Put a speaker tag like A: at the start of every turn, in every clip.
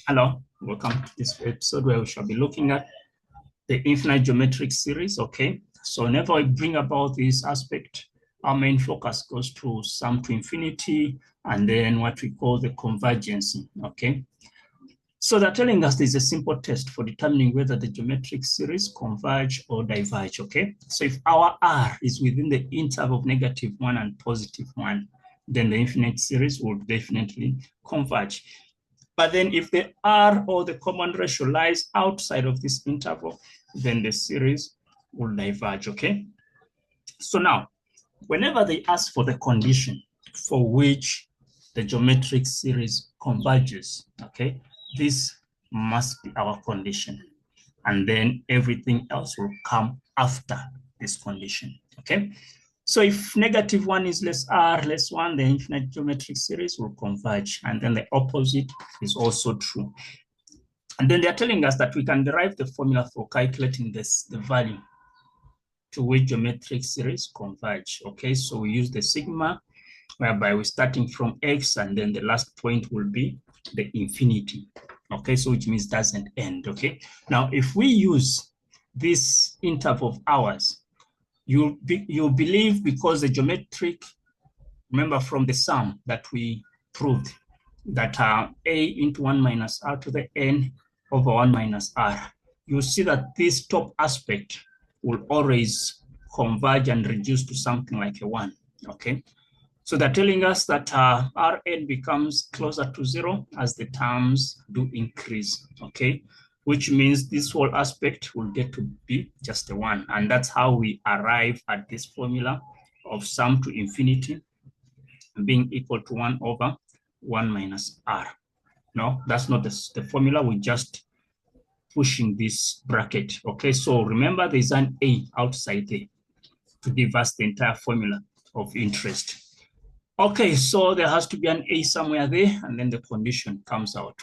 A: Hello, welcome to this episode where we shall be looking at the infinite geometric series. Okay, so whenever I bring about this aspect, our main focus goes to sum to infinity and then what we call the convergence. Okay, so they're telling us there's a simple test for determining whether the geometric series converge or diverge. Okay, so if our R is within the interval of -1 and +1, then the infinite series will definitely converge. But then if the R or the common ratio lies outside of this interval, then the series will diverge, okay? So now, whenever they ask for the condition for which the geometric series converges, okay, this must be our condition. And then everything else will come after this condition, okay? So if -1 is less R less 1, the infinite geometric series will converge. And then the opposite is also true. And then they're telling us that we can derive the formula for calculating the value to which geometric series converge. Okay, so we use the sigma, whereby we're starting from X, and then the last point will be the infinity. Okay, so which means doesn't end. Okay, now if we use this interval of ours, you believe, because the geometric, remember from the sum that we proved that a into 1 minus r to the n over 1 minus r, you see that this top aspect will always converge and reduce to something like a 1, okay? So they're telling us that Rn becomes closer to 0 as the terms do increase, okay? Which means this whole aspect will get to be just a 1. And that's how we arrive at this formula of sum to infinity being equal to 1 over 1 minus r. No, that's not the formula. We're just pushing this bracket, okay? So remember, there's an a outside there to give us the entire formula of interest. Okay, so there has to be an a somewhere there, and then the condition comes out.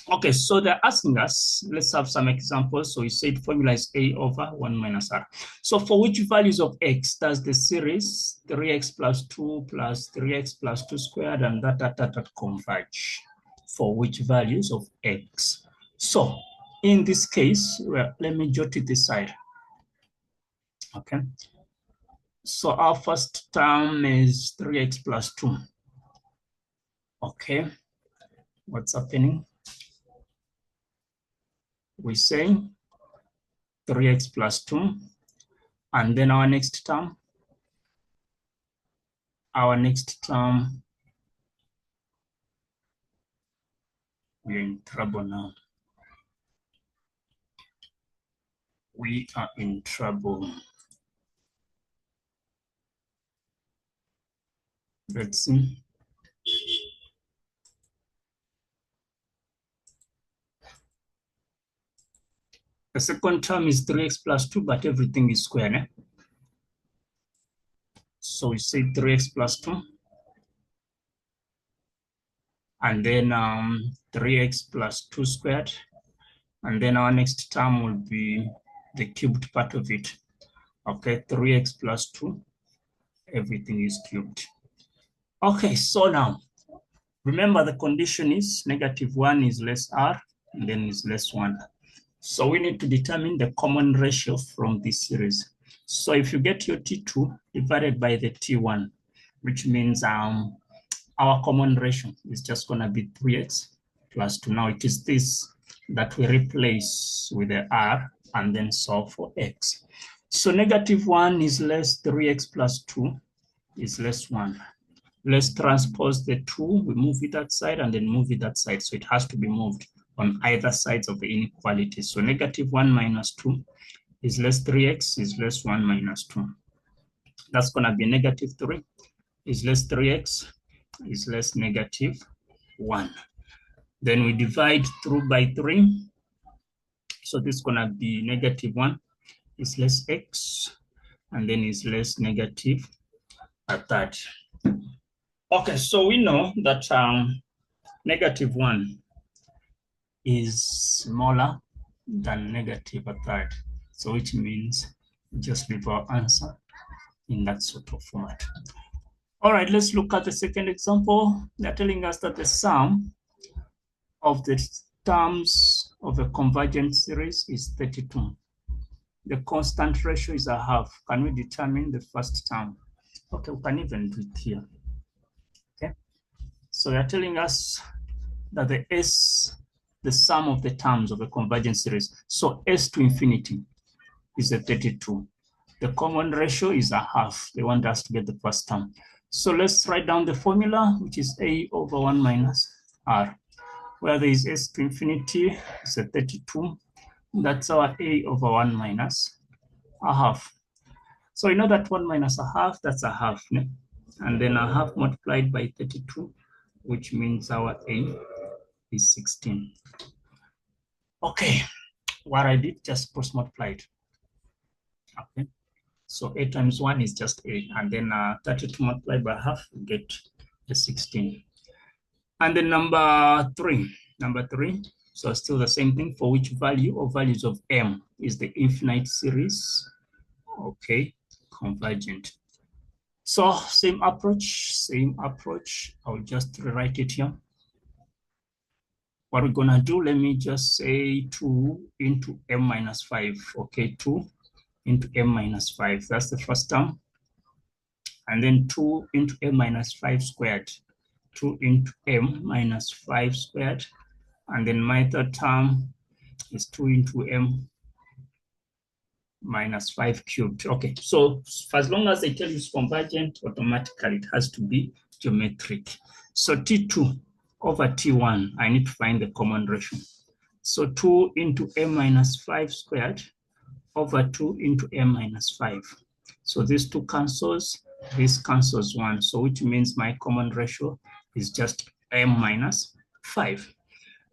A: Okay, so they're asking us, let's have some examples. So we said formula is a over 1 minus r. So for which values of x does the series 3x plus 2 plus 3x plus 2 squared and that converge? For which values of x? So in this case, well, let me jot it this side. Okay. So our first term is 3x plus 2. Okay. What's happening? We say 3x plus 2. And then our next term, we're in trouble now. We are in trouble. Let's see. The second term is 3x plus 2, but everything is squared. Eh? So we say 3x plus 2. And then 3x plus 2 squared. And then our next term will be the cubed part of it. Okay, 3x plus 2. Everything is cubed. Okay, so now, remember the condition is -1 is less r, and then is less 1. So we need to determine the common ratio from this series. So if you get your T2 divided by the T1, which means our common ratio is just going to be 3x plus 2. Now it is this that we replace with the r and then solve for x. So -1 is less 3x plus 2 is less 1. Let's transpose the 2, we move it that side and then move it that side. So it has to be moved on either sides of the inequality. So -1 minus 2 is less 3x is less 1 minus 2. That's going to be -3 is less 3x is less -1. Then we divide through by 3. So this is going to be -1 is less x, and then is less -1/3. Okay, so we know that -1 is smaller than -1/3. So which means just leave our answer in that sort of format. All right, let's look at the second example. They're telling us that the sum of the terms of a convergent series is 32. The constant ratio is a half. Can we determine the first term? Okay, we can even do it here. Okay, so they're telling us that the sum of the terms of a convergent series. So S to infinity is a 32. The common ratio is a half. They want us to get the first term. So let's write down the formula, which is A over 1 minus R, where there is S to infinity is a 32. That's our A over 1 minus a half. So you know that 1 minus a half, that's a half. Ne? And then a half multiplied by 32, which means our A is 16. Okay, what I did, just cross multiplied. Okay, so A times 1 is just A, and then 32 multiplied by half, we get the 16. And then number three, so still the same thing, for which value or values of M is the infinite series, okay, convergent. So same approach, I'll just rewrite it here. What we're gonna do, let me just say 2 into M minus 5, okay, 2 into M minus 5, that's the first term. And then 2 into M minus 5 squared, 2 into M minus 5 squared. And then my third term is 2 into M minus 5 cubed. Okay, so for as long as they tell you it's convergent, automatically it has to be geometric. So T2 over T1, I need to find the common ratio. So 2 into M minus 5 squared over 2 into M minus 5. So these two cancels, this cancels 1. So which means my common ratio is just M minus 5.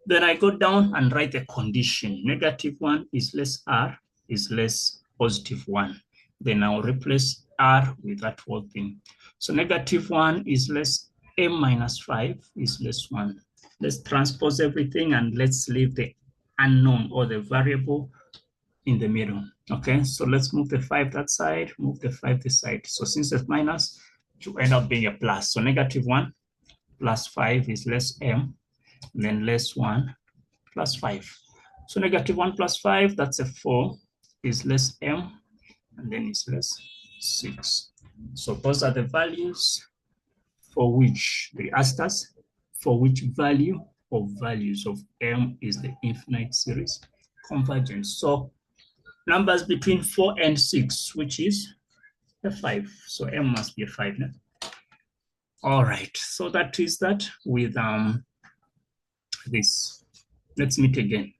A: Then I go down and write a condition. -1 is less R is less +1. Then I'll replace R with that whole thing. So -1 is less M minus 5 is less 1. Let's transpose everything and let's leave the unknown or the variable in the middle. Okay, so let's move the 5 that side, move the 5 this side. So since it's minus, it will end up being a plus. So -1 plus 5 is less M, then less 1 plus 5. So -1 plus 5, that's a 4, is less M, and then it's less 6. So those are the values for which they asked us, for which value or values of M is the infinite series convergence. So numbers between 4 and 6, which is a 5. So M must be a 5. No? All right, so that is that with this. Let's meet again.